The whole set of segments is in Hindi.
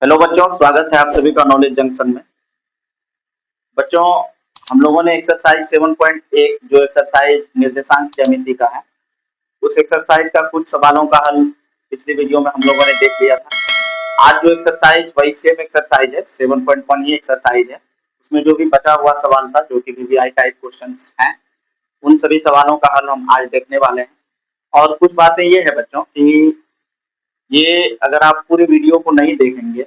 हेलो बच्चों, स्वागत है आप सभी का नॉलेज जंक्शन में। बच्चों, हम लोगों ने एक्सरसाइज 7.1 जो एक्सरसाइज निर्देशांक ज्यामिति का है, उस एक्सरसाइज का कुछ सवालों का हल पिछली वीडियो में हम लोगों ने देख लिया था। आज जो एक्सरसाइज वही सेम एक्सरसाइज है, 7.1 ही एक्सरसाइज है। उसमें जो भी बचा हुआ सवाल था, जो कि वीवीआई टाइप क्वेश्चंस हैं, उन सभी सवालों का हल हम आज देखने वाले हैं। और कुछ बातें ये है बच्चों कि ये अगर आप पूरी वीडियो को नहीं देखेंगे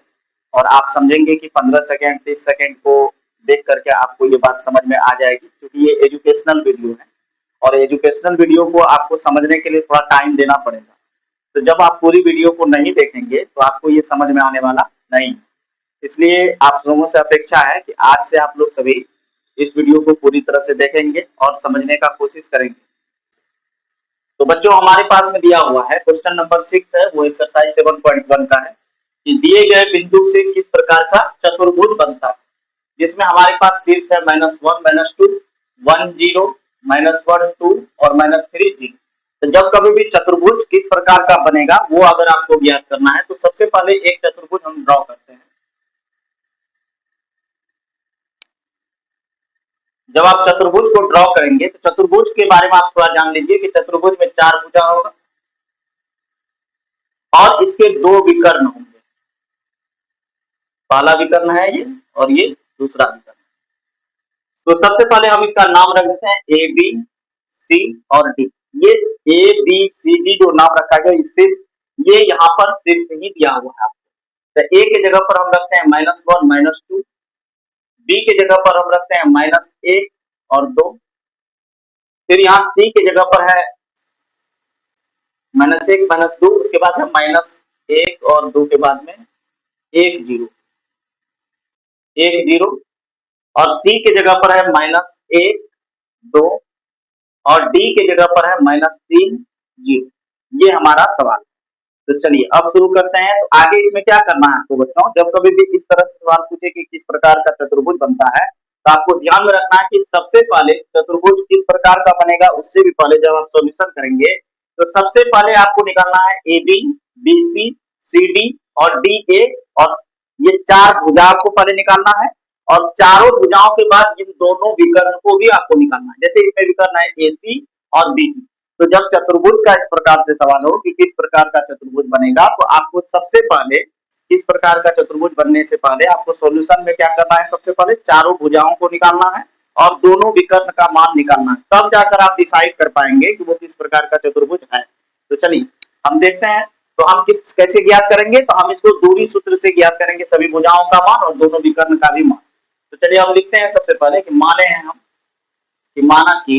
और आप समझेंगे कि 15 सेकंड 30 सेकंड को देख करके आपको ये बात समझ में आ जाएगी, क्योंकि ये एजुकेशनल वीडियो है और एजुकेशनल वीडियो को आपको समझने के लिए थोड़ा टाइम देना पड़ेगा। तो जब आप पूरी वीडियो को नहीं देखेंगे तो आपको ये समझ में आने वाला नहीं। इसलिए आप लोगों से अपेक्षा है कि आज से आप लोग सभी इस वीडियो को पूरी तरह से देखेंगे और समझने का कोशिश करेंगे। तो बच्चों, हमारे पास में दिया हुआ है क्वेश्चन नंबर 6 है, वो एक्सरसाइज 7.1 का है कि दिए गए बिंदु से किस प्रकार का चतुर्भुज बनता है, जिसमें हमारे पास शीर्ष है -1 -2 1 0 -1 2 और -3 0। तो जब कभी भी चतुर्भुज किस प्रकार का बनेगा वो अगर आपको ज्ञात करना है तो सबसे पहले एक चतुर्भुज हम ड्रॉ करते हैं। जब आप चतुर्भुज को ड्रॉ करेंगे तो चतुर्भुज के बारे में आप थोड़ा जान लीजिए कि चतुर्भुज में 4 भुजा होगा और इसके 2 विकर्ण होंगे। पहला विकर्ण है ये और ये दूसरा विकर्ण। तो सबसे पहले हम इसका नाम रख देते हैं ए बी सी और डी। ये ए बी सी डी जो नाम रखा गया, ये यहाँ पर सिर्फ ही दिया हुआ है आपको। तो ए के जगह पर हम रखते हैं -1 -2, बी के जगह पर हम रखते हैं -1 और 2, फिर यहाँ सी के जगह पर है -1 -2, उसके बाद है -1 और 2 के बाद में 1 0 1 0, और सी के जगह पर है -1 2 और डी के जगह पर है -3 0। ये हमारा सवाल। तो चलिए अब शुरू करते हैं। तो आगे इसमें क्या करना है आपको बच्चों, जब कभी भी इस तरह से सवाल पूछे कि किस प्रकार का चतुर्भुज बनता है, तो आपको ध्यान में रखना है कि सबसे पहले चतुर्भुज किस प्रकार का बनेगा उससे भी पहले जब आप सॉल्यूशन करेंगे तो सबसे पहले आपको निकालना है A B B C C D और डी ए, और ये 4 भुजाओं को पहले निकालना है और चारों भुजाओं के बाद इन दोनों विकर्ण को भी आपको निकालना है। जैसे इसमें विकर्ण है ए सी और बी सी। तो जब चतुर्भुज का इस प्रकार से सवाल हो कि किस प्रकार का चतुर्भुज बनेगा, तो आपको सबसे पहले इस प्रकार का चतुर्भुज बनने से पहले आपको सॉल्यूशन में क्या करना है, सबसे पहले चारों भुजाओं को निकालना है और दोनों विकर्ण का मान निकालना है। तब जाकर आप डिसाइड कर पाएंगे कि वो किस प्रकार का चतुर्भुज है। तो चलिए हम देखते हैं। तो हम कैसे ज्ञात करेंगे, तो हम इसको दूरी सूत्र से ज्ञात करेंगे, सभी भुजाओं का मान और दोनों विकर्ण का भी मान। तो चलिए हम लिखते हैं सबसे पहले कि माने हैं हम कि माना कि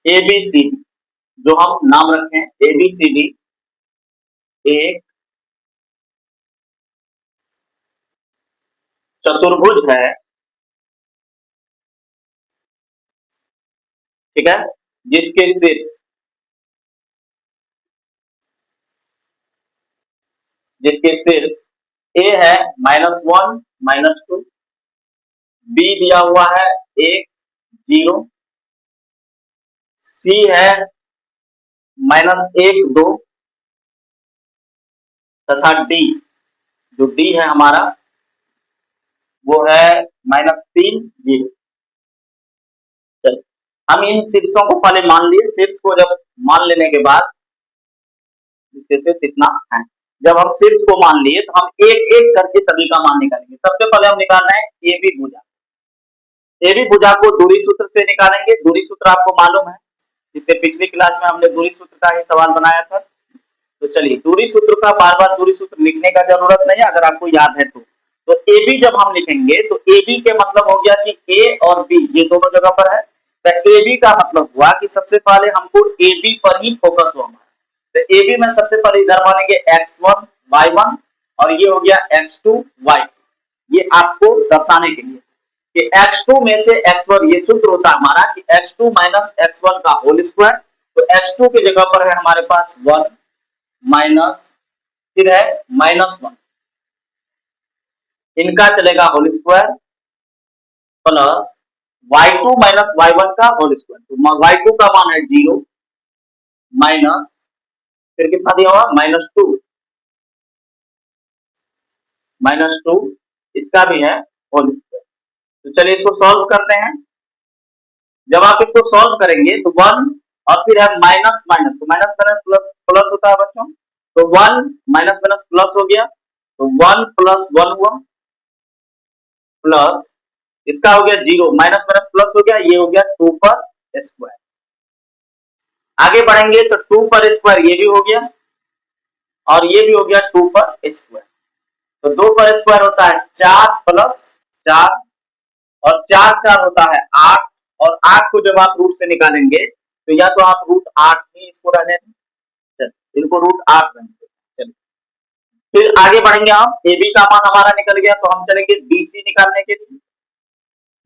ए बी सी डी, जो हम नाम रखें ए बी सी डी एक चतुर्भुज है, ठीक है, जिसके शीर्ष ए है -1 -2, बी दिया हुआ है 1 0, सी है -1 2 तथा डी, जो डी है हमारा वो है -3 0। हम इन शीर्षों को पहले मान लिए। शीर्ष को जब मान लेने के बाद शीर्ष इतना है, जब हम शीर्ष को मान लिए तो हम एक एक करके सभी का मान निकालेंगे। सबसे पहले हम निकालना है ए बी भुजा। ए बी भुजा को दूरी सूत्र से निकालेंगे। दूरी सूत्र आपको मालूम है, इससे पिछली क्लास में हमने दूरी सूत्र का ही सवाल बनाया था। तो चलिए दूरी सूत्र का बार बार दूरी सूत्र लिखने का जरूरत नहीं है, अगर आपको याद है तो ए बी जब हम लिखेंगे तो ए बी के मतलब हो गया कि ए और बी ये दोनों जगह पर है। तो ए बी का मतलब हुआ कि सबसे पहले हमको ए बी पर ही फोकस हुआ। तो ए बी में सबसे पहले इधर मानेंगे x1 y1 और ये हो गया x2 y2। ये आपको दर्शाने के लिए कि x2 में से x1, ये सूत्र होता है हमारा कि x2 माइनस x1 का होल स्क्वायर। तो x2 की जगह पर है हमारे पास 1 माइनस, फिर है -1, इनका चलेगा whole square plus y2 minus y1 का होल स्क्वायर। तो y2 का मान है 0 माइनस, फिर कितना दिया हुआ -2 -2 इसका भी है होल स्क्वायर। तो चलिए इसको सॉल्व करते हैं। जब आप इसको सॉल्व करेंगे तो 1 और फिर है माइनस माइनस, तो माइनस माइनस प्लस प्लस होता है बच्चों, तो 1 माइनस माइनस प्लस हो गया, तो 1 प्लस 1 हुआ, प्लस इसका हो गया 0, माइनस माइनस प्लस हो गया, ये हो गया 2 पर स्क्वायर। आगे बढ़ेंगे तो 2 पर स्क्वायर ये भी हो गया और ये भी हो गया 2 पर स्क्वायर। तो 2 पर स्क्वायर होता है 4 प्लस 4 और 4 4 होता है 8, और 8 को जब आप रूट से निकालेंगे तो या तो आप रूट 8 ही इसको रहने दें, चलिए इनको रूट 8 रहने दें। चलिए फिर आगे बढ़ेंगे हम, ए बी का मान हमारा निकल गया तो हम चलेंगे बी सी निकालने के लिए।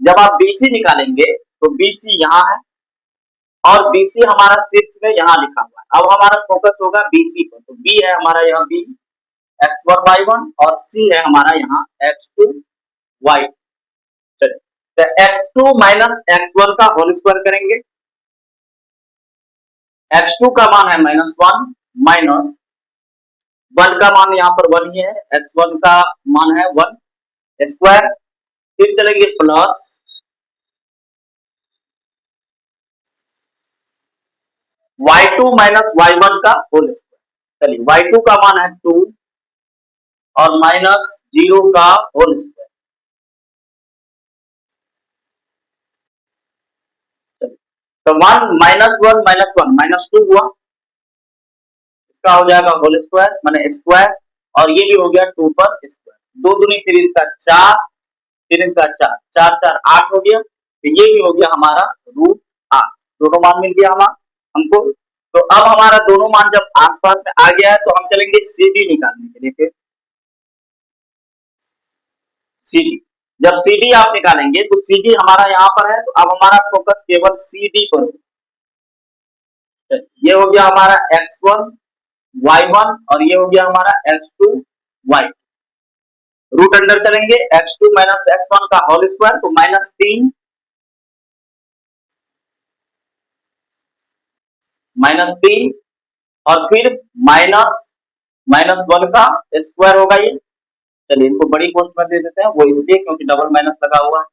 जब आप बी सी निकालेंगे तो बी सी यहाँ है और बी सी हमारा शीर्ष में यहाँ लिखा हुआ है। अब हमारा फोकस होगा बी सी पर, तो बी है हमारा यहाँ बी x1 y1 और सी है हमारा यहाँ x2 y। चलिए तो x2 माइनस x1 का होल स्क्वायर करेंगे, x2 का मान है -1 माइनस 1 का मान यहाँ पर 1 ही है, x1 का मान है 1 स्क्वायर, फिर चलेंगे प्लस y2 माइनस y1 का होल स्क्वायर। चलिए y2 का मान है 2 और माइनस 0 का होल स्क्वायर। तो 1 माइनस 1 माइनस 2 हुआ, इसका हो जाएगा होल स्क्वायर माने स्क्वायर, और ये भी हो गया 2 पर स्क्वायर, 2 दूनी फिर इसका 4, फिर इनका 4 4 4 8 हो गया, तो ये भी हो गया हमारा रूट 8। दोनों मान मिल गया हमको। तो अब हमारा दोनों मान जब आसपास में आ गया है तो हम चलेंगे सीडी निकालने के लिए। फिर सीडी, जब सीडी आप निकालेंगे तो सीडी हमारा यहाँ पर है, तो अब हमारा फोकस केवल सीडी पर हो। ये हो गया हमारा x1 y1 और ये हो गया हमारा x2 y। रूट अंडर चलेंगे, x2 माइनस x1 का होल स्क्वायर, तो -3 -3 और फिर माइनस -1 का स्क्वायर होगा ये। चलिए इनको बड़ी पोस्ट में दे देते हैं, वो इसलिए क्योंकि डबल माइनस लगा हुआ है,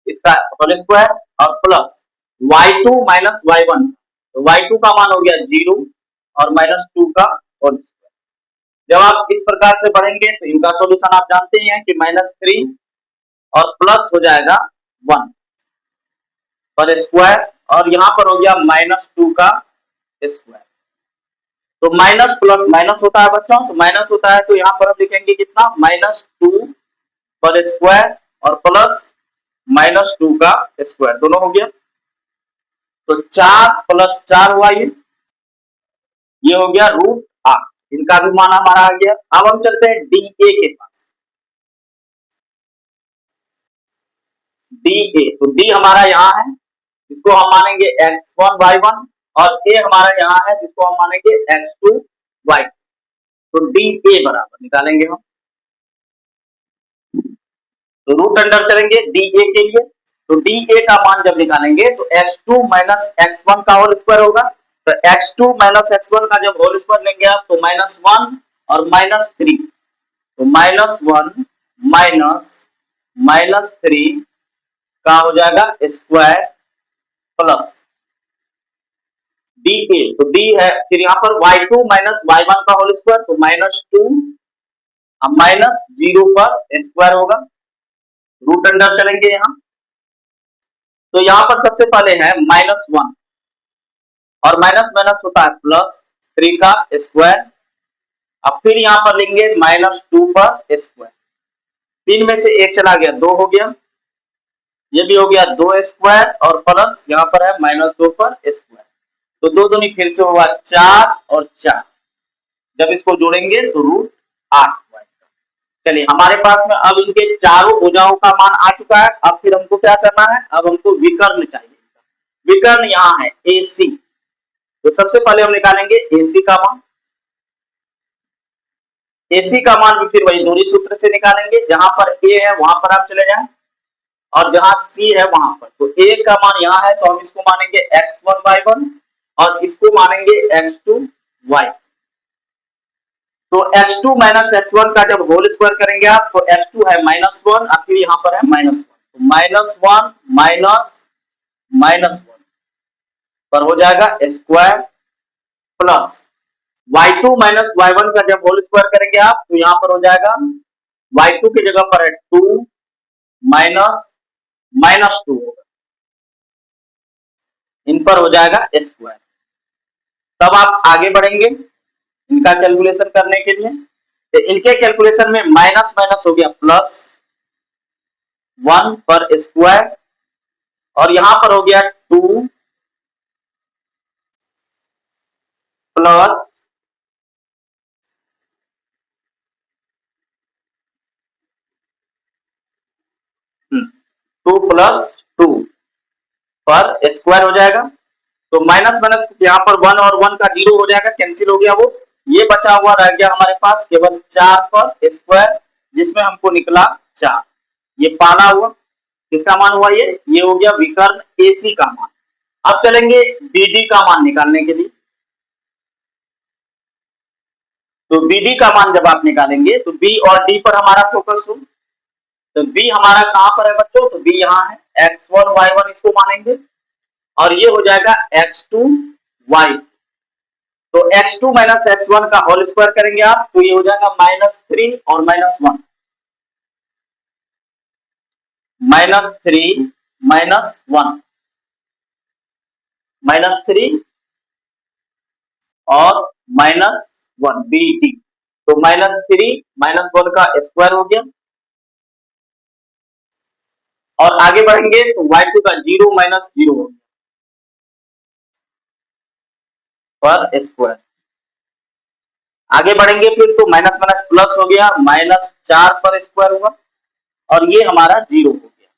इसका होल स्क्वायर और प्लस y2 माइनस y1, तो y2 का मान हो गया 0 और -2 का होल स्क्वायर। जब आप इस प्रकार से बढ़ेंगे तो इनका सॉल्यूशन आप जानते ही हैं कि -3 और प्लस हो जाएगा 1 पर स्क्वायर, और यहाँ पर हो गया -2 का स्क्वायर। तो माइनस प्लस माइनस होता है बच्चों, तो माइनस होता है तो यहाँ पर हम लिखेंगे कितना -2 पर स्क्वायर और प्लस -2 का स्क्वायर, दोनों हो गया। तो 4 प्लस 4 हुआ, ये हो गया रूट 8, इनका भी मान हमारा आ गया। अब हम चलते हैं डी ए के पास। डी ए, तो डी हमारा यहाँ है, इसको हम मानेंगे x1 y1 और ए हमारा यहाँ है जिसको हम मानेंगे x2 y। तो डी ए बराबर निकालेंगे हम, तो रूट अंडर चलेंगे डी ए के लिए, तो डी ए का मान जब निकालेंगे तो x2 माइनस x1 का होल स्क्वायर होगा, तो x2 माइनस x1 का जब होल स्क्वायर लेंगे आप तो -1 और -3, तो -1 माइनस -3 का हो जाएगा स्क्वायर प्लस डी ए, तो डी है फिर यहाँ पर y2 माइनस y1 का होल स्क्वायर, तो -2 -0 पर स्क्वायर होगा, रूट अंडर चलेंगे यहाँ। तो यहाँ पर सबसे पहले है -1 और माइनस माइनस होता है +3 का स्क्वायर, अब फिर यहाँ पर लेंगे -2 पर स्क्वायर, 3 में से 1 चला गया 2 हो गया, ये भी हो गया 2 स्क्वायर और प्लस यहाँ पर है -2 पर स्क्वायर, तो 2 दूनी फिर से होगा 4 और 4, जब इसको जोड़ेंगे तो रूट 8। चलिए हमारे पास में अब इनके चारों भुजाओं का मान आ चुका है। अब फिर हमको क्या करना है, अब हमको विकर्ण चाहिए। विकर्ण यहाँ है AC, तो सबसे पहले हम निकालेंगे AC का मान। AC का मान भी फिर वही दूरी सूत्र से निकालेंगे, जहां पर A है वहां पर आप चले जाएं और जहां C है वहां पर, तो A का मान यहाँ है तो हम इसको मानेंगे x1 y1 और इसको मानेंगे x2 y। तो x2 माइनस x1 का जब होल स्क्वायर करेंगे आप तो x2 है -1 और फिर यहाँ पर है -1, तो -1 माइनस -1 पर हो जाएगा square plus y2 minus y1 का जब होल स्क्वायर करेंगे आप तो यहाँ पर हो जाएगा y2 की जगह पर है 2 माइनस -2 होगा, इन पर हो जाएगा स्क्वायर। तब आप आगे बढ़ेंगे इनका कैलकुलेशन करने के लिए, तो इनके कैलकुलेशन में माइनस माइनस हो गया प्लस 1 पर स्क्वायर और यहां पर हो गया 2 प्लस 2 प्लस 2 पर स्क्वायर हो जाएगा। तो माइनस माइनस यहाँ पर 1 और 1 का 0 हो जाएगा, कैंसिल हो गया वो, ये बचा हुआ रह गया हमारे पास केवल 4 पर स्क्वायर, जिसमें हमको निकला 4। ये पाला हुआ, किसका मान हुआ ये हो गया विकर्ण AC का मान। अब चलेंगे BD का मान निकालने के लिए। तो BD का मान जब आप निकालेंगे तो B और D पर हमारा फोकस हो, तो B हमारा कहां पर है बच्चों, तो B यहाँ है, x1 y1 इसको मानेंगे और ये हो जाएगा x2 y, तो x2 माइनस x1 का होल स्क्वायर करेंगे आप तो ये हो जाएगा -3 और -1, -3 -1 -3 और -1 BD, तो -3 -1 का स्क्वायर हो गया और आगे बढ़ेंगे तो y2 का 0 -0 हो गया पर स्क्वायर। आगे बढ़ेंगे फिर तो माइनस माइनस प्लस हो गया, -4 पर स्क्वायर हुआ और ये हमारा 0 हो गया।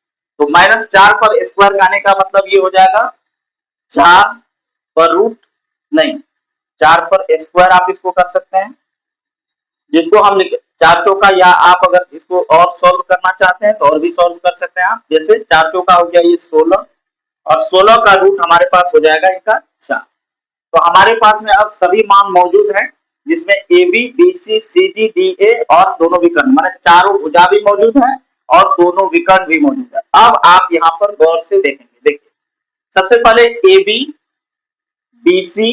तो -4 पर स्क्वायर का आने का मतलब ये हो जाएगा 4 पर रूट नहीं, 4 पर स्क्वायर आप इसको कर सकते हैं, जिसको हम 4 चौका, या आप अगर इसको और सॉल्व करना चाहते हैं तो और भी सॉल्व कर सकते हैं आप। जैसे 4 चौका हो गया ये 16 और 16 का रूट हमारे पास हो जाएगा इनका 4। तो हमारे पास में अब सभी मान मौजूद हैं, जिसमें AB BC CD DA और दोनों विकर्ण माने चारों भुजा भी मौजूद हैं और दोनों विकर्ण भी मौजूद है। अब आप यहाँ पर गौर से देखेंगे, देखिए सबसे पहले AB BC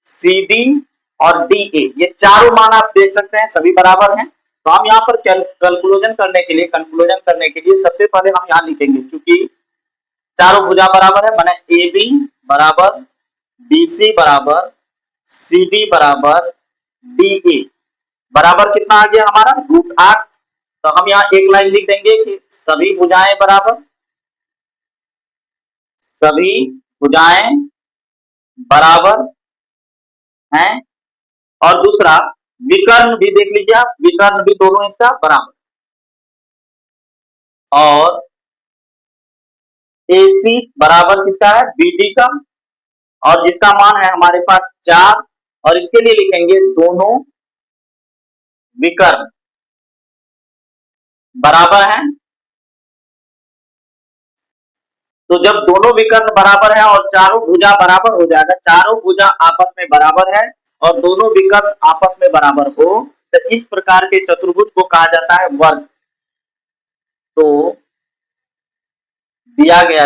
CD और DA ये चारों मान आप देख सकते हैं सभी बराबर हैं। तो हम यहाँ पर कंक्लूजन करने के लिए सबसे पहले हम यहाँ लिखेंगे, क्योंकि चारों भुजा बराबर है, माने AB बराबर BC बराबर CD बराबर DA बराबर कितना आ गया हमारा √8। तो हम यहाँ एक लाइन लिख देंगे कि सभी भुजाएं बराबर, सभी भुजाएं बराबर हैं, और दूसरा विकर्ण भी देख लीजिए आप, विकर्ण भी दोनों इसका बराबर, और AC बराबर किसका है BD का, और जिसका मान है हमारे पास 4, और इसके लिए लिखेंगे दोनों विकर्ण बराबर हैं। तो जब दोनों विकर्ण बराबर है और चारों भुजा बराबर हो जाएगा, चारों भुजा आपस में बराबर है और दोनों विकर्ण आपस में बराबर हो, तो इस प्रकार के चतुर्भुज को कहा जाता है वर्ग। तो दिया गया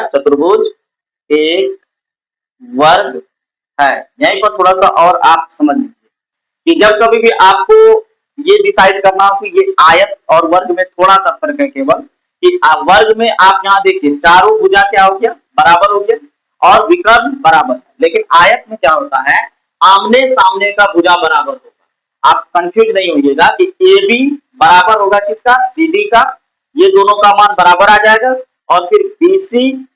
चतुर्भुज एक वर्ग है। यहीं पर थोड़ा सा और आप समझ लीजिए कि जब कभी भी आपको ये डिसाइड करना हो कि ये आयत और वर्ग में थोड़ा सा फर्क है केवल, कि वर्ग में आप यहाँ देखिए चारों भुजा क्या हो गया बराबर हो गया और विकर्ण बराबर है, लेकिन आयत में क्या होता है आमने सामने का भुजा बराबर होगा। आप कंफ्यूज नहीं होइएगा कि AB बराबर होगा किसका CD का, ये दोनों का मान बराबर आ जाएगा, और फिर BC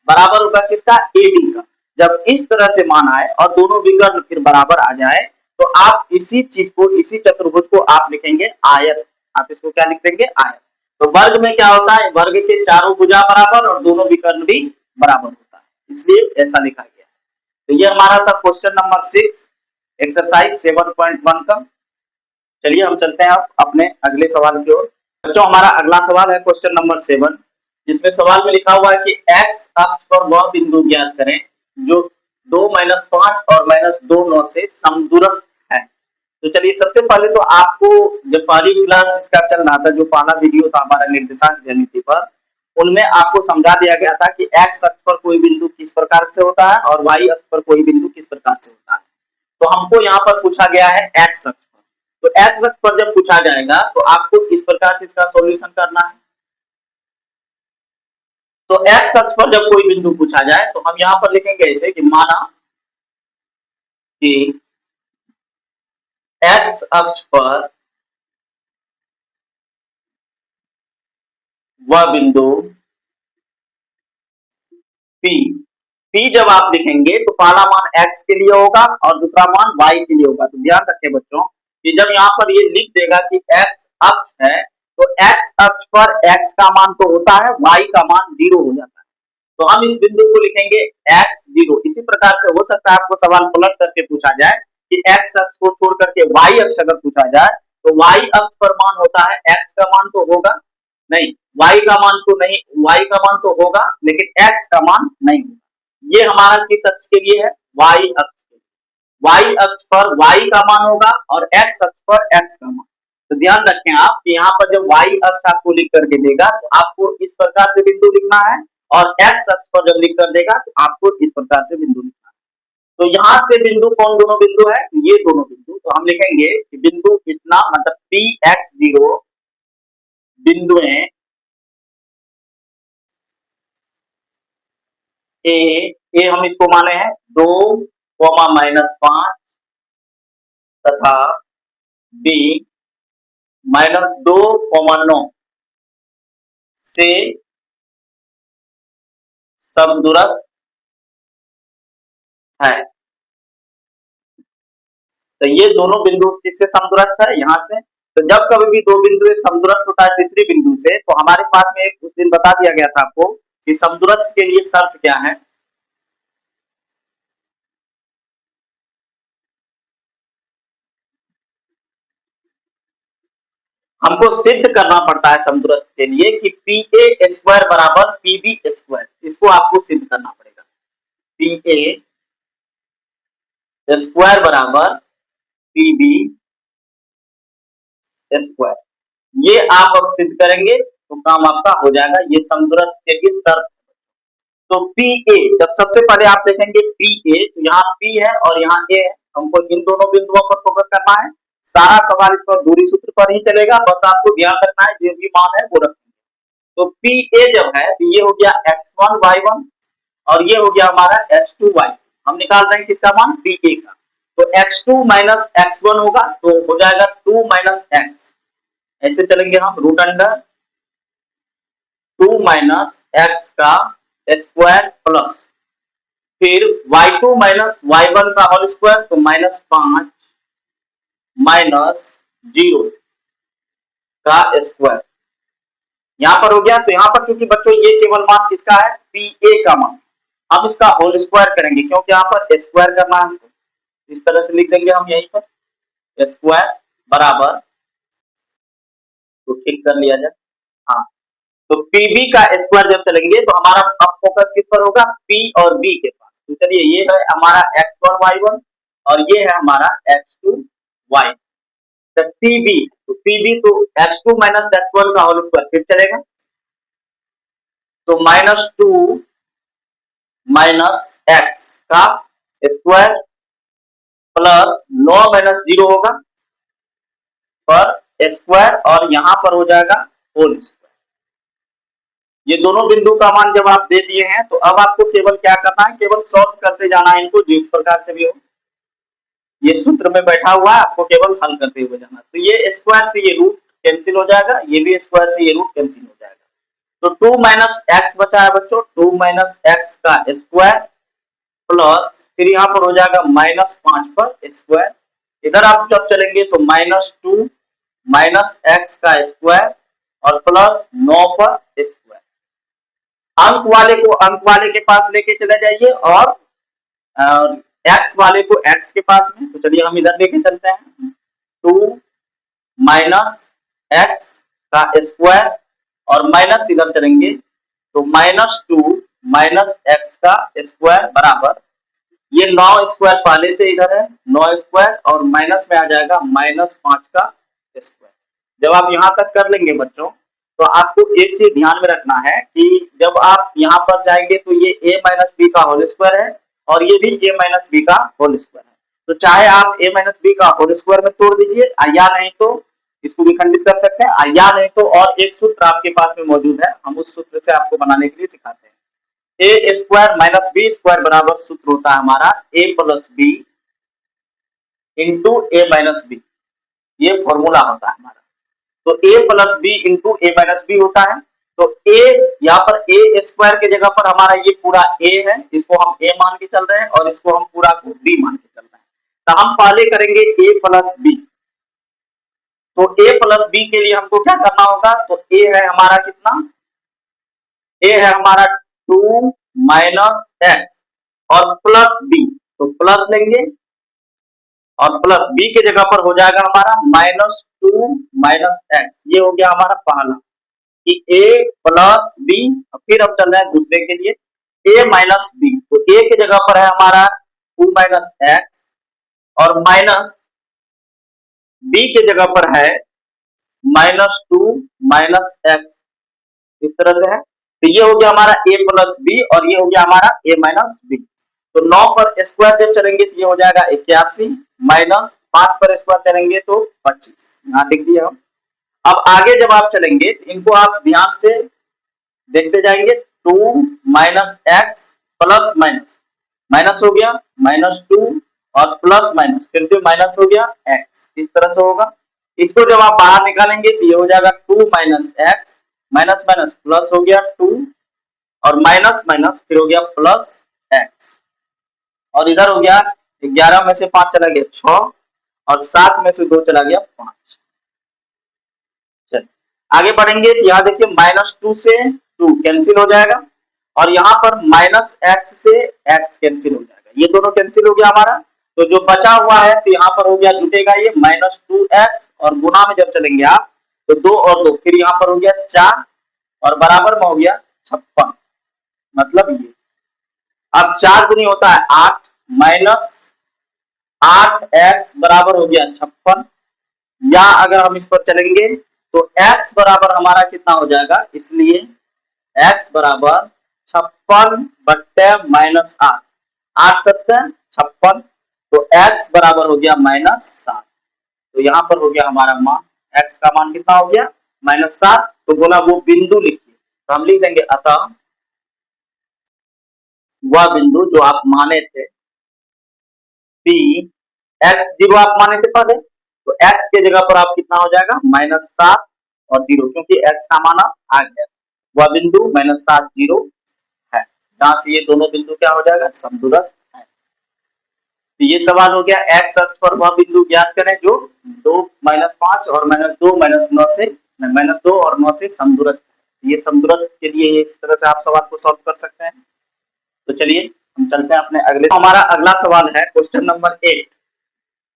बराबर होगा किसका AD का। जब इस तरह से मान आए और दोनों विकर्ण फिर बराबर आ जाए तो आप इसी चीज को, इसी चतुर्भुज को आप लिखेंगे आयत। आप इसको क्या लिख देंगे आयत। तो वर्ग में क्या होता है, वर्ग के चारों भुजा बराबर और दोनों विकर्ण भी बराबर होता है, इसलिए ऐसा लिखा गया। तो ये हमारा था क्वेश्चन नंबर 6 एक्सरसाइज 7.1 का। चलिए हम चलते हैं अब अपने अगले सवाल की ओर। बच्चों हमारा अगला सवाल है क्वेश्चन नंबर 7, जिसमें सवाल में लिखा हुआ है कि x अक्ष पर वह बिंदु ज्ञात करें जो 2-5 और -2 9 से समदूरस्थ है। तो चलिए सबसे पहले तो आपको जब पहली क्लास इसका चल रहा था, जो पहला वीडियो था हमारा निर्देशांक ज्यामिति पर, उनमें आपको समझा दिया गया था कि एक्स अक्ष पर कोई बिंदु किस प्रकार से होता है और वाई अक्ष पर कोई बिंदु किस प्रकार से होता है। तो हमको यहाँ पर पूछा गया है एक्स अक्ष पर। तो एक्स अक्ष पर जब पूछा जाएगा तो आपको इस प्रकार से इसका सॉल्यूशन करना है। तो एक्स अक्ष पर जब कोई बिंदु पूछा जाए तो हम यहाँ पर लिखेंगे ऐसे कि माना कि एक्स अक्ष पर वह बिंदु P P जब आप लिखेंगे तो पहला मान x के लिए होगा और दूसरा मान y के लिए होगा। तो ध्यान रखें बच्चों कि जब यहाँ पर ये लिख देगा कि x अक्ष है तो x अक्ष पर x का मान तो होता है, y का मान 0 हो जाता है। तो हम इस बिंदु को लिखेंगे x 0। इसी प्रकार से हो सकता है आपको सवाल पलट करके पूछा जाए कि x अक्ष को छोड़ करके y अक्ष अगर पूछा जाए तो y अक्ष पर मान होता है, x का मान तो होगा नहीं, y का मान तो नहीं, y का मान तो होगा लेकिन x का मान नहीं होगा। ये हमारा किस अक्ष के लिए है? y अक्ष के लिए। y अक्ष पर y का मान होगा और x अक्ष पर x का मान। तो ध्यान रखें आप कि यहाँ पर जब y अक्ष आपको लिख करके देगा तो आपको इस प्रकार से बिंदु लिखना है और x अक्ष पर जब लिख कर देगा तो आपको इस प्रकार से बिंदु लिखना है। तो यहाँ से बिंदु कौन दोनों बिंदु है? ये दोनों बिंदु। तो हम लिखेंगे कि बिंदु इतना मतलब Px0 बिंदुएं ए हम इसको माने हैं 2, -5 तथा बी -2, 9 से समदूरस्थ है। तो ये दोनों बिंदु किससे समदूरस्थ है? यहाँ से। तो जब कभी भी दो बिंदु समदूरस्थ होता है तीसरी बिंदु से तो हमारे पास में उस दिन बता दिया गया था आपको कि समदूरस्थ के लिए शर्त क्या है। हमको सिद्ध करना पड़ता है समदूरस्थ के लिए कि पी ए स्क्वायर बराबर पी बी स्क्वायर, इसको आपको सिद्ध करना पड़ेगा। पी ए स्क्वायर बराबर पी बी स्क्वायर, ये आप अब सिद्ध करेंगे तो काम आपका हो जाएगा। ये समदूरस्थ के लिए शर्त। तो पी ए जब सबसे पहले आप देखेंगे पी ए तो यहाँ पी है और यहाँ ए है, हमको इन दोनों बिंदुओं पर फोकस करना है। सारा सवाल इस पर दूरी सूत्र पर ही चलेगा, बस आपको ध्यान रखना है जो भी मान है वो रखेंगे। तो पी ए जब है तो ये हो गया x1 y1 और ये हो गया हमारा x2 y। हम निकाल रहे हैं किसका मान? पी ए का। तो x2 माइनस x1 होगा तो हो जाएगा 2 माइनस x, ऐसे चलेंगे हम रूट अंडर 2 माइनस x का स्क्वायर प्लस फिर y2 माइनस y1 का होल स्क्वायर तो -5 माइनस 0 का स्क्वायर यहां पर हो गया। तो यहां पर क्योंकि बच्चों ये केवल मान किसका है? पी ए का मान। हम इसका होल स्क्वायर करेंगे क्योंकि यहां पर स्क्वायर करना है, इस तरह से लिख देंगे हम यहीं पर स्क्वायर बराबर, तो ठीक कर लिया जाए। हाँ, तो पीबी का स्क्वायर जब चलेंगे तो हमारा अब फोकस किस पर होगा? पी और बी के पास। तो चलिए ये है हमारा x1 y1 और ये है हमारा x2 y। तो पीबी तो x2 माइनस x1 का होल स्क्वायर फिर चलेगा तो -2 माइनस x का स्क्वायर प्लस 9 माइनस 0 होगा पर स्क्वायर और यहां पर हो जाएगा होल स्क्वायर। ये दोनों बिंदु का मान जब आप दे दिए हैं तो अब आपको केवल क्या करना है? केवल सॉल्व करते जाना है इनको, जिस प्रकार से भी हो। ये सूत्र में बैठा हुआ है, आपको केवल हल करते हुए जाना। तो ये स्क्वायर से ये रूट कैंसिल हो जाएगा, ये भी स्क्वायर से ये रूट कैंसिल हो जाएगा। तो 2 माइनस एक्स बचा है बच्चों, 2 माइनस एक्स का स्क्वायर प्लस फिर यहाँ पर हो जाएगा -5 पर स्क्वायर। इधर आप जब चलेंगे तो -2 माइनस एक्स का स्क्वायर और प्लस 9 पर स्क्वायर। अंक वाले को अंक वाले के पास लेके चले जाइए और एक्स वाले को एक्स के पास में। तो चलिए हम इधर लेके चलते हैं 2 माइनस एक्स का स्क्वायर और माइनस इधर चलेंगे तो -2 माइनस एक्स का स्क्वायर बराबर ये 9 स्क्वायर पहले से इधर है 9 स्क्वायर और माइनस में आ जाएगा -5 का स्क्वायर। जब आप यहाँ तक कर लेंगे बच्चों तो आपको एक चीज ध्यान में रखना है कि जब आप यहाँ पर जाएंगे तो ये a माइनस बी का होल स्क्वायर है और ये भी a माइनस बी का होल स्क्वायर है। तो चाहे आप a माइनस बी का होल स्क्वायर में तोड़ दीजिए या नहीं तो इसको भी खंडित कर सकते हैं या नहीं तो और एक सूत्र आपके पास में मौजूद है, हम उस सूत्र से आपको बनाने के लिए सिखाते हैं। A square minus B square बराबर सूत्र होता है हमारा a plus B into A minus B, ये फॉर्मूला होता है हमारा। तो a plus B into A minus B होता है। तो a यहाँ पर a स्क्वायर की जगह पर हमारा ये पूरा a है, इसको हम a मान के चल रहे हैं और इसको हम पूरा को b मान के चल रहे हैं। तो हम पहले करेंगे a प्लस बी। तो a प्लस बी के लिए हमको क्या करना होगा, तो a है हमारा कितना, a है हमारा 2 माइनस एक्स और प्लस b, तो प्लस लेंगे और प्लस b के जगह पर हो जाएगा हमारा -2 माइनस एक्स। ये हो गया हमारा पहला कि a प्लस बी। फिर अब चल रहे हैं दूसरे के लिए a माइनस बी। तो a के जगह पर है हमारा 2 माइनस एक्स और माइनस b के जगह पर है -2 माइनस एक्स, इस तरह से है। तो ये हो गया हमारा a प्लस बी और ये हो गया हमारा a माइनस बी। तो 9 पर स्क्वायर जब चलेंगे तो ये हो जाएगा 81 माइनस 5 पर स्क्वायर चलेंगे तो 25, यहाँ लिख दिया हम। अब आगे जब आप चलेंगे तो इनको आप ध्यान से देखते जाएंगे। 2 minus x plus minus, minus हो गया -2 और प्लस माइनस फिर से माइनस हो गया एक्स, इस तरह से होगा। इसको जब आप बाहर निकालेंगे तो ये हो जाएगा 2 minus x, minus minus plus हो गया 2 और माइनस माइनस फिर हो गया प्लस एक्स और इधर हो गया 11 में से 5 चला गया 6 और 7 में से 2 चला गया 5। चलिए आगे बढ़ेंगे तो यहाँ देखिए -2 से 2 कैंसिल हो जाएगा और यहाँ पर माइनस एक्स से एक्स कैंसिल हो जाएगा, ये दोनों कैंसिल हो गया हमारा। तो जो बचा हुआ है तो यहाँ पर हो गया जुटेगा ये -2x और गुना में जब चलेंगे आप तो 2 और 2 फिर यहाँ पर हो गया 4 और बराबर में हो गया 56। मतलब ये अब 4 गुनी होता है 8 माइनस 8x बराबर हो गया 56। या अगर हम इस पर चलेंगे तो x बराबर हमारा कितना हो जाएगा, इसलिए x बराबर 56 बट्टे -8, 8 सत्ते 56, तो x बराबर हो गया -7। तो यहाँ पर हो गया हमारा मान, x का मान कितना हो गया -7। तो बोला वो बिंदु लिखिए, तो हम लिख देंगे अतः वह बिंदु जो आप माने थे P, x0 आप माने थे पहले, तो x के जगह पर आप कितना हो जाएगा -7 और 0, क्योंकि x का मान आ गया। वह बिंदु -7 0 है, जहां से ये दोनों बिंदु क्या हो जाएगा समदूरस्थ है। तो ये सवाल हो गया x अक्ष पर वह बिंदु ज्ञात करें जो 2 -5 और -2 -9 से -2 और 9 से समदूरस्थ है। ये समदूरस्थ के लिए इस तरह से आप सवाल को सॉल्व कर सकते हैं। तो चलिए हम चलते हैं अपने अगले। हमारा अगला सवाल है क्वेश्चन नंबर 8।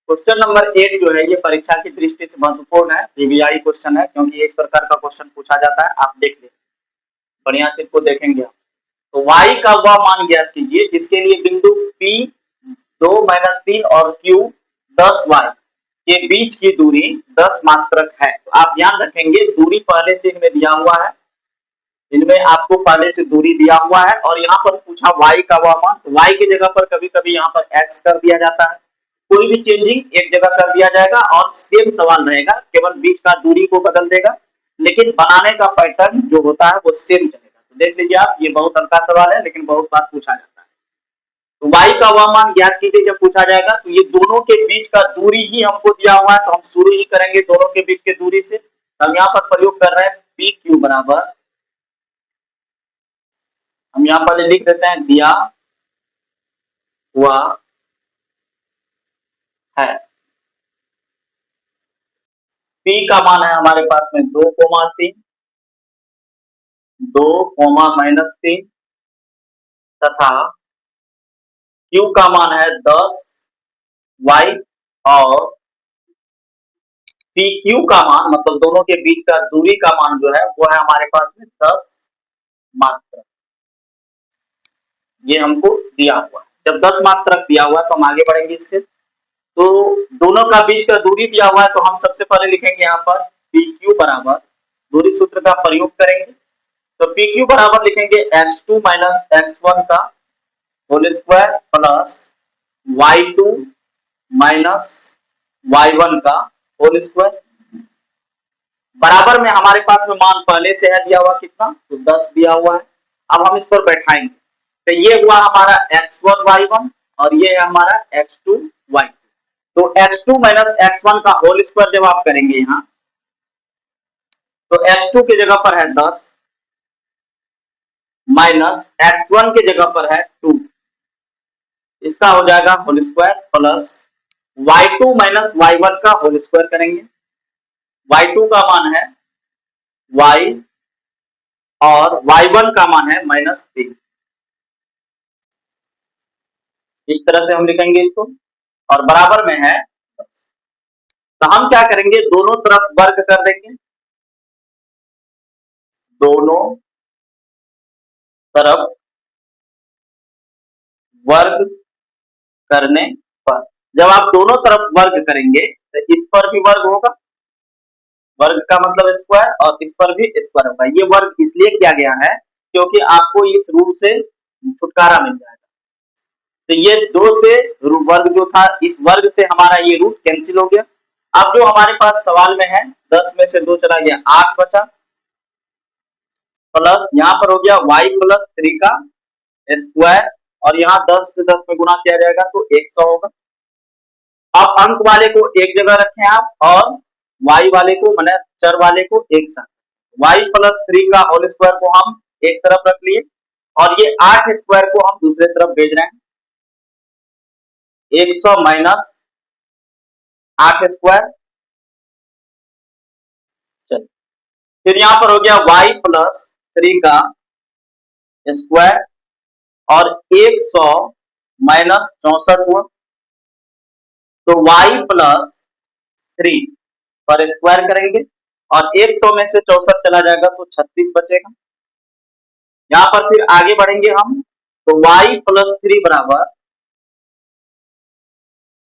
क्वेश्चन नंबर 8 जो है ये परीक्षा की दृष्टि से महत्वपूर्ण है, पीवीआई क्वेश्चन है, क्योंकि इस प्रकार का क्वेश्चन पूछा जाता है। आप देख ले बढ़िया से इसको देखेंगे आप। तो y का वह मान ज्ञात कीजिए जिसके लिए बिंदु P 2 -3 और Q 10y के बीच की दूरी 10 मात्रक है। तो आप ध्यान रखेंगे दूरी पहले से इनमें दिया हुआ है, इनमें आपको पहले से दूरी दिया हुआ है और यहाँ पर पूछा y का वह मान। तो y की जगह पर कभी कभी यहाँ पर x कर दिया जाता है, कोई भी चेंजिंग एक जगह कर दिया जाएगा और सेम सवाल रहेगा, केवल बीच का दूरी को बदल देगा, लेकिन बनाने का पैटर्न जो होता है वो सेम चलेगा। तो देख लीजिए आप, ये बहुत हल्का सवाल है लेकिन बहुत बार पूछा जाता है। तो y का वह मान ज्ञात कीजिए जब पूछा जाएगा, तो ये दोनों के बीच का दूरी ही हमको दिया हुआ है, तो हम शुरू ही करेंगे दोनों के बीच के दूरी से। हम यहाँ पर प्रयोग कर रहे हैं पी क्यू बराबर, हम यहाँ पर लिख देते हैं दिया हुआ है। P का मान है हमारे पास में 2,3, 2, -3 तथा Q का मान है 10y और PQ का मान मतलब दोनों के बीच का दूरी का मान जो है वो है हमारे पास में 10 मात्र, ये हमको दिया हुआ है। जब 10 मात्रक दिया हुआ है तो हम आगे बढ़ेंगे इससे। तो दोनों का बीच का दूरी दिया हुआ है तो हम सबसे पहले लिखेंगे यहाँ पर PQ बराबर, दूरी सूत्र का प्रयोग करेंगे। तो PQ बराबर लिखेंगे x2 माइनस x1 का whole square plus y2 minus y1 का होल स्क्वायर, बराबर में हमारे पास में मान पहले से है दिया हुआ कितना, तो 10 दिया हुआ है। अब हम इस पर बैठाएंगे तो ये हुआ हमारा x1 y1 और ये है हमारा x2 y2। तो x2 माइनस x1 का होल स्क्वायर जब आप करेंगे यहाँ, तो x2 की जगह पर है 10 माइनस x1 की जगह पर है 2, इसका हो जाएगा whole square plus y2 minus y1 का होल स्क्वायर करेंगे। y2 का मान है y और y1 का मान है -3। इस तरह से हम लिखेंगे इसको और बराबर में है 10। तो हम क्या करेंगे, दोनों तरफ वर्ग कर देंगे, दोनों तरफ वर्ग करने पर, जब आप दोनों तरफ वर्ग करेंगे तो इस पर भी वर्ग होगा, वर्ग का मतलब स्क्वायर, और इस पर भी स्क्वायर होगा। ये वर्ग इसलिए किया गया है क्योंकि आपको इस रूट से छुटकारा मिल जाएगा। तो ये 2 से वर्ग जो था, इस वर्ग से हमारा ये रूट कैंसिल हो गया। अब जो हमारे पास सवाल में है 10 में से 2 चला गया, 8 बचा, प्लस यहाँ पर हो गया y प्लस 3 का स्क्वायर, और यहाँ 10 से 10 में गुणा किया जाएगा तो 100 होगा। अब अंक वाले को एक जगह रखें आप और y वाले को, माने चर वाले को एक साथ, y प्लस 3 का होल स्क्वायर को हम एक तरफ रख लिए और ये 8 स्क्वायर को हम दूसरे तरफ भेज रहे हैं। 100 माइनस 8 स्क्वायर, चलिए फिर यहाँ पर हो गया y प्लस 3 का स्क्वायर और 100 माइनस 64 हुआ, तो y प्लस 3 पर स्क्वायर करेंगे और 100 में से 64 चला जाएगा तो 36 बचेगा। यहाँ पर फिर आगे बढ़ेंगे हम, तो y प्लस 3 बराबर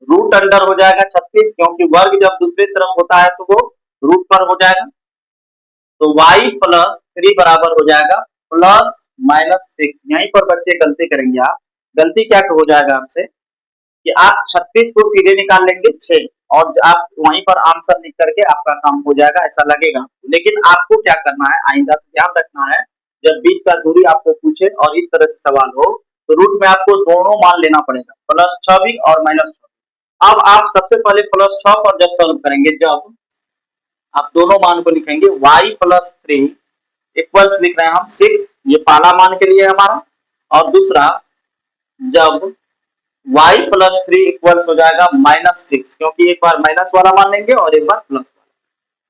रूट अंडर हो जाएगा 36, क्योंकि वर्ग जब दूसरी तरफ होता है तो वो रूट पर हो जाएगा। तो y प्लस 3 बराबर हो जाएगा प्लस -6। यहीं पर बच्चे गलती करेंगे आप, गलती क्या हो जाएगा आपसे कि आप 36 को सीधे निकाल लेंगे 6 और आप वहीं पर आंसर लिख करके आपका काम हो जाएगा, ऐसा लगेगा। लेकिन आपको क्या करना है, आइंदा से ध्यान रखना है, जब बीच का दूरी आपको पूछे और इस तरह से सवाल हो तो रूट में आपको दोनों मान लेना पड़ेगा, +6 भी और -6। अब आप सबसे पहले +6 पर जब सॉल्व करेंगे, जब आप दोनों मान को लिखेंगे y प्लस 3 इक्वल्स लिख रहे हैं हम 6, ये पहला मान के लिए हमारा, और दूसरा जब y प्लस 3 इक्वल्स हो जाएगा -6, क्योंकि एक बार माइनस वाला मान लेंगे और एक बार प्लस वाला,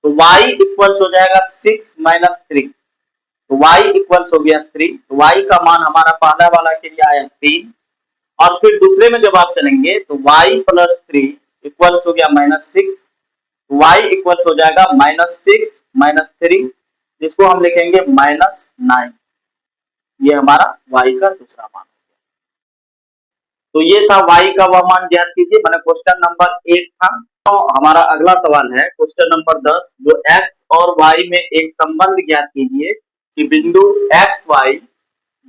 तो y इक्वल्स हो जाएगा 6 माइनस 3, तो y इक्वल्स हो गया 3, तो y का मान हमारा पहला वाला के लिए आया 3, और फिर दूसरे में जब आप चलेंगे तो y प्लस 3 इक्वल्स हो गया -6, y इक्वल्स हो जाएगा -6 माइनस 3, जिसको हम लिखेंगे -9। ये हमारा y का दूसरा मान। तो ये था y का वह मान ज्ञात कीजिए, मैंने क्वेश्चन नंबर 8 था। तो हमारा अगला सवाल है क्वेश्चन नंबर 10, जो x और y में एक संबंध ज्ञात कीजिए कि बिंदु x y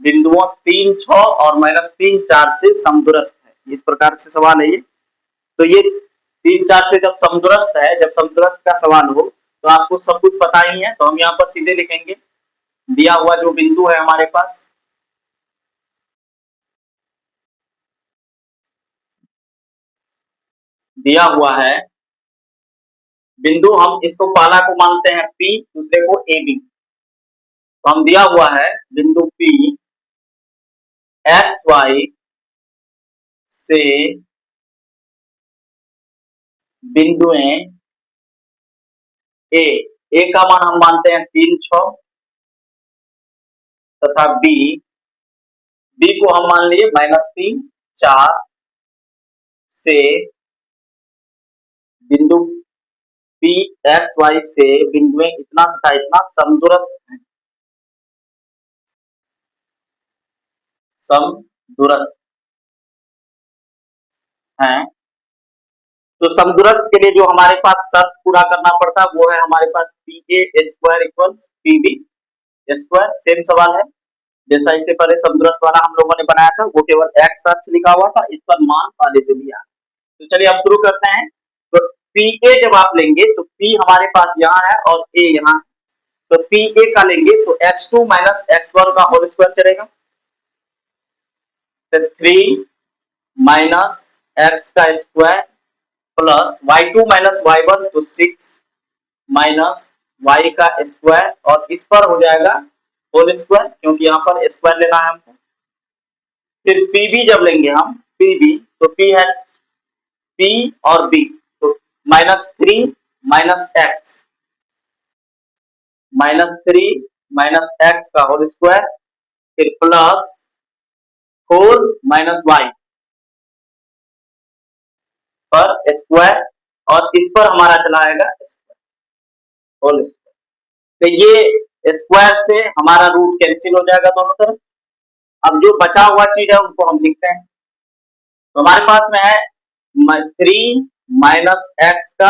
बिंदुओं 3 6 और -3 4 से समदूरस्थ है। इस प्रकार से सवाल है ये। तो ये 3 4 से जब समदूरस्थ है, जब समदूरस्थ का सवाल हो तो आपको सब कुछ पता ही है, तो हम यहाँ पर सीधे लिखेंगे दिया हुआ जो बिंदु है हमारे पास, दिया हुआ है बिंदु, हम इसको पहला को मानते हैं P, दूसरे को AB। तो हम दिया हुआ है बिंदु P एक्स वाई से बिंदुएं ए का मान हम मानते हैं 3 6 तथा बी को हम मान लिए -3 4 से बिंदु P एक्स वाई से बिंदुएं इतना तथा इतना समदूरस्थ हैं, समदूरस्थ। हैं, तो समदूरस्थ के लिए जो हमारे पास शर्त पूरा करना पड़ता है वो है हमारे पास P A square equals P B square. Same सवाल है जैसा इससे पहले समदूरस्थ वाला हम लोगों ने बनाया था, वो केवल एक्स अक्ष लिखा हुआ था, इस पर मान पहले से दिया। तो चलिए अब शुरू करते हैं। तो पी ए जब आप लेंगे तो पी हमारे पास यहाँ है और ए यहाँ, तो पी ए का लेंगे तो x2 माइनस x1 का होल स्क्वायर चलेगा, तो 3 माइनस एक्स का square plus y2 minus y1 तो 6 माइनस y का स्क्वायर, और इस पर हो जाएगा होल स्क्वायर क्योंकि यहाँ पर स्क्वायर लेना है हमको। फिर पीबी जब लेंगे हम पीबी, तो पी है पी और बी, तो -3 माइनस एक्स -3 माइनस एक्स का होल स्क्वायर, फिर प्लस 4 माइनस वाई पर स्क्वायर, और इस पर हमारा चला आएगा होल स्क्वायर। तो ये स्क्वायर से हमारा रूट कैंसिल हो जाएगा दोनों तरफ। अब जो बचा हुआ चीज है उनको हम लिखते हैं। तो हमारे पास में है 3 माइनस एक्स का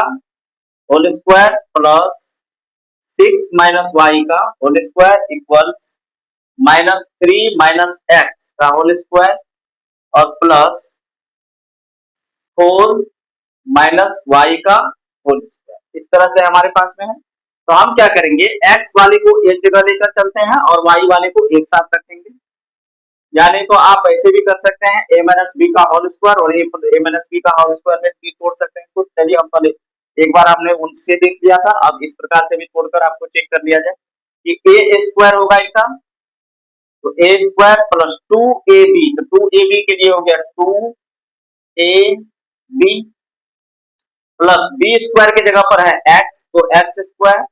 whole square plus 6 minus y का whole square equals -3 minus x का होल स्क्वायर और प्लस 4 माइनस वाई का होल स्क्वायर। इस तरह से हमारे पास में है। तो हम क्या करेंगे, एक्स वाले को एक जगह लेकर चलते हैं और वाई वाले को एक साथ रखेंगे। यानी तो आप ऐसे भी कर सकते हैं a माइनस बी का होल स्क्वायर और a माइनस बी का होल स्क्वायर में भी तोड़ सकते हैं। तो चलिए हम पहले एक बार हमने उनसे देख लिया था, अब इस प्रकार से भी तोड़कर आपको चेक कर लिया जाए कि a स्क्वायर होगा इसका, तो a स्क्वायर प्लस 2ab, तो 2ab के लिए हो गया 2ab प्लस b स्क्वायर की जगह पर है x, तो x स्क्वायर,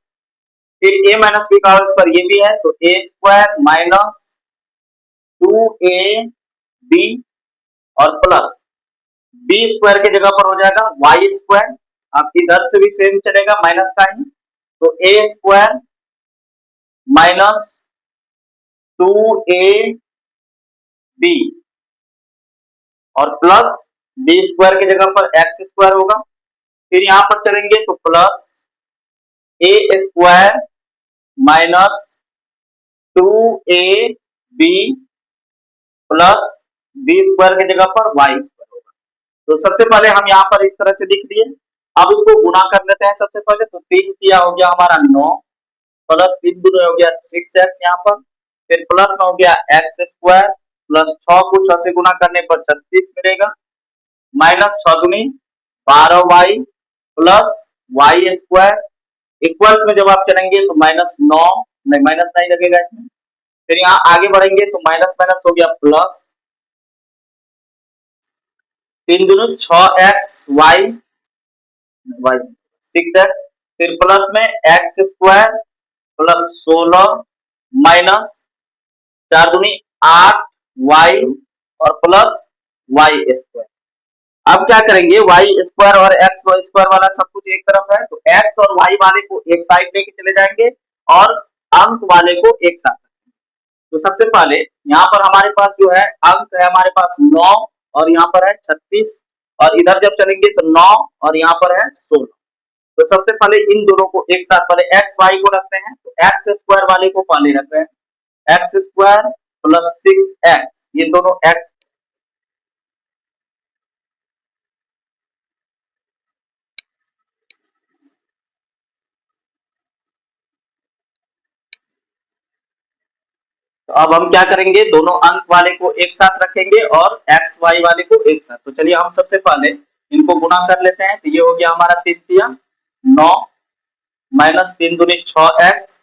फिर a माइनस बी का होल स्क्वायर ये भी है, तो a स्क्वायर माइनस 2ab और प्लस b स्क्वायर की जगह पर हो जाएगा y स्क्वायर। अब इधर से भी सेम चलेगा माइनस का ही, तो a स्क्वायर माइनस 2ab और प्लस b स्क्वायर की जगह पर x स्क्वायर होगा। फिर यहां पर चलेंगे तो plus a square minus 2ab plus b square की जगह पर y स्क्वायर होगा। तो सबसे पहले हम यहाँ पर इस तरह से लिख दिए। अब इसको गुणा कर लेते हैं सबसे पहले, तो 3 किया हो गया हमारा 9 प्लस 3 दूनी हो गया 6x यहाँ पर, फिर प्लस में हो गया x स्क्वायर प्लस 6 को 6 से गुणा करने पर 36 मिलेगा, माइनस 6 दूनी 12y plus y square equals में जब आप चलेंगे तो -9, नहीं माइनस नहीं लगेगा इसमें। फिर यहाँ आगे बढ़ेंगे तो माइनस माइनस हो गया प्लस 3 दूनी 6x y 6x, फिर प्लस में x स्क्वायर प्लस 16 माइनस 4 दूनी 8 y और प्लस y स्क्वायर। अब क्या करेंगे, y स्क्वायर और x स्क्वायर वाला सब कुछ एक तरफ है, तो x और y वाले को एक साइड लेके चले जाएंगे और अंक वाले को एक साथ। तो सबसे पहले यहाँ पर हमारे पास जो है अंक है हमारे पास 9 और यहाँ पर है 36, और इधर जब चलेंगे तो 9 और यहाँ पर है 16। तो सबसे पहले इन दोनों को एक साथ पहले एक्स वाई को रखते हैं, तो एक्स स्क्वायर वाले को पहले रखते हैं, एक्स स्क्वायर प्लस 6x, ये दोनों एक्स। तो अब हम क्या करेंगे, दोनों अंक वाले को एक साथ रखेंगे और एक्स वाई वाले को एक साथ। तो चलिए हम सबसे पहले इनको गुणा कर लेते हैं। तो ये हो गया हमारा 3 तिया 9 माइनस 3 दूनी 6x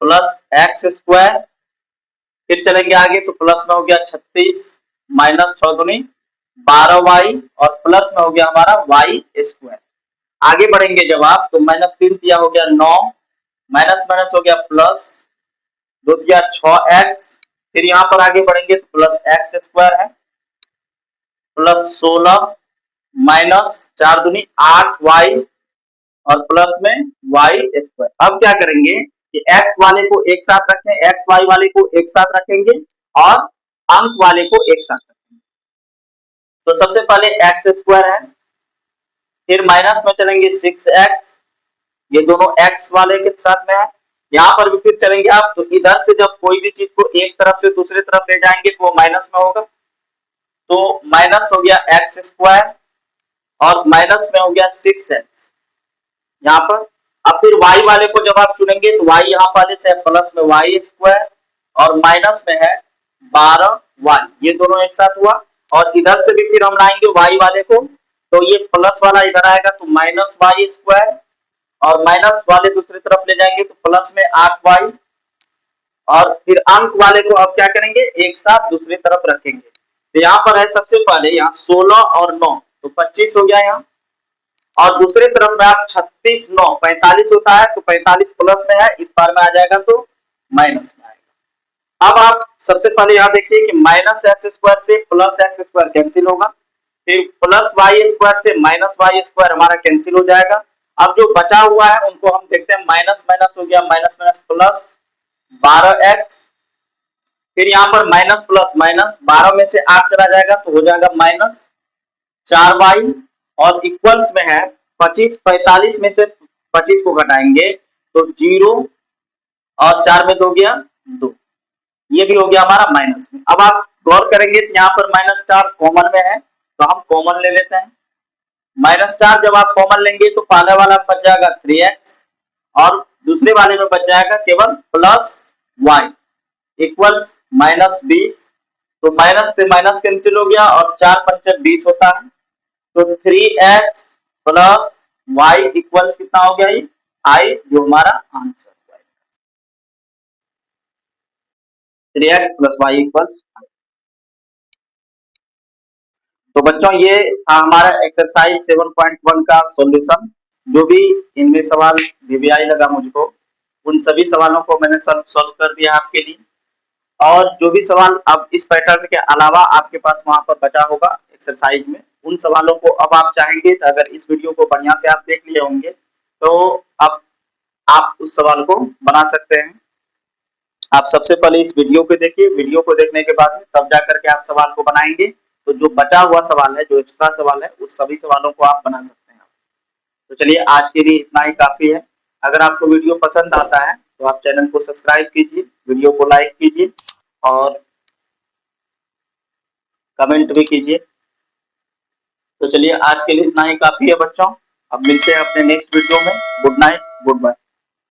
प्लस एक्स स्क्वायर, फिर चलेंगे आगे तो प्लस में हो गया 36 माइनस 6 दूनी 12y और प्लस में हो गया हमारा y स्क्वायर। आगे बढ़ेंगे जब आप तो -3 दिया हो गया 9 माइनस माइनस हो गया प्लस 2 दिया 6x, फिर यहाँ पर आगे बढ़ेंगे तो प्लस एक्स स्क्वायर है प्लस 16 माइनस 4 दूनी 8y और प्लस में y स्क्वायर। अब क्या करेंगे कि x वाले को एक साथ रखें, x y वाले को एक साथ रखेंगे और अंक वाले को एक साथ रखेंगे। तो सबसे पहले एक्स स्क्वायर है, फिर माइनस में चलेंगे 6x, ये दोनों x वाले के साथ में है। यहाँ पर भी फिर चलेंगे आप, तो इधर से जब कोई भी चीज को एक तरफ से दूसरी तरफ ले जाएंगे तो वो माइनस में होगा, तो माइनस हो गया एक्स स्क्वायर और माइनस में हो गया 6x यहाँ पर। अब फिर y वाले को जब आप चुनेंगे तो y यहाँ वाले से प्लस में y स्क्वायर और माइनस में है 12y, ये दोनों एक साथ हुआ। और इधर से भी फिर हम लाएंगे y वाले को, तो ये प्लस वाला इधर आएगा तो माइनस y स्क्वायर और माइनस वाले दूसरी तरफ ले जाएंगे तो प्लस में 8y, और फिर अंक वाले को अब क्या करेंगे एक साथ दूसरी तरफ रखेंगे। तो यहाँ पर है सबसे पहले यहाँ 16 और 9 तो 25 हो गया यहाँ, और दूसरी तरफ में आप 36 9 45 होता है, तो 45 प्लस में है, इस बार में आ जाएगा तो माइनस में आएगा। अब आप सबसे पहले यहाँ देखिए कि माइनस एक्स स्क्वायर से प्लस एक्स स्क्वायर कैंसिल होगा, फिर प्लस वाई स्क्वायर से माइनस वाई स्क्वायर हमारा कैंसिल हो जाएगा। अब जो बचा हुआ है उनको हम देखते हैं, माइनस माइनस हो गया माइनस माइनस प्लस 12x, फिर यहाँ पर माइनस प्लस माइनस 12 में से 8 चला जाएगा तो हो जाएगा माइनस 4y, और इक्वल्स में है 25, 45 में से 25 को घटाएंगे तो 0 और 4 में 2 गया 2, ये भी हो गया हमारा माइनस में। अब आप गौर करेंगे तो यहाँ पर माइनस 4 कॉमन में है, तो हम कॉमन ले लेते हैं। माइनस 4 जब आप कॉमन लेंगे तो पहले वाला बच जाएगा 3x और दूसरे वाले में बच जाएगा केवल प्लस y इक्वल्स माइनस 20, तो माइनस से माइनस कैंसिल हो गया और 4 पंचे 20 होता है, तो 3x प्लस y इक्वल्स कितना हो गया, ये i, जो हमारा आंसर हुआ 3x प्लस y इक्वल्स। तो बच्चों ये था हमारा एक्सरसाइज 7.1 का सॉल्यूशन। जो भी इनमें सवाल वीवीआई लगा मुझको, उन सभी सवालों को मैंने सॉल्व कर दिया आपके लिए, और जो भी सवाल अब इस पैटर्न के अलावा आपके पास वहां पर बचा होगा एक्सरसाइज में, उन सवालों को अब आप चाहेंगे तो अगर इस वीडियो को बढ़िया से आप देख लिए होंगे तो अब आप उस सवाल को बना सकते हैं। आप सबसे पहले इस वीडियो को देखिए, वीडियो को देखने के बाद तब जाकर के आप सवाल को बनाएंगे, तो जो बचा हुआ सवाल है, जो एक्स्ट्रा सवाल है, उस सभी सवालों को आप बना सकते हैं। तो चलिए आज के लिए इतना ही काफी है। अगर आपको वीडियो पसंद आता है तो आप चैनल को सब्सक्राइब कीजिए, वीडियो को लाइक कीजिए और कमेंट भी कीजिए। तो चलिए आज के लिए इतना ही काफी है बच्चों, अब मिलते हैं अपने नेक्स्ट वीडियो में। Good night, good bye.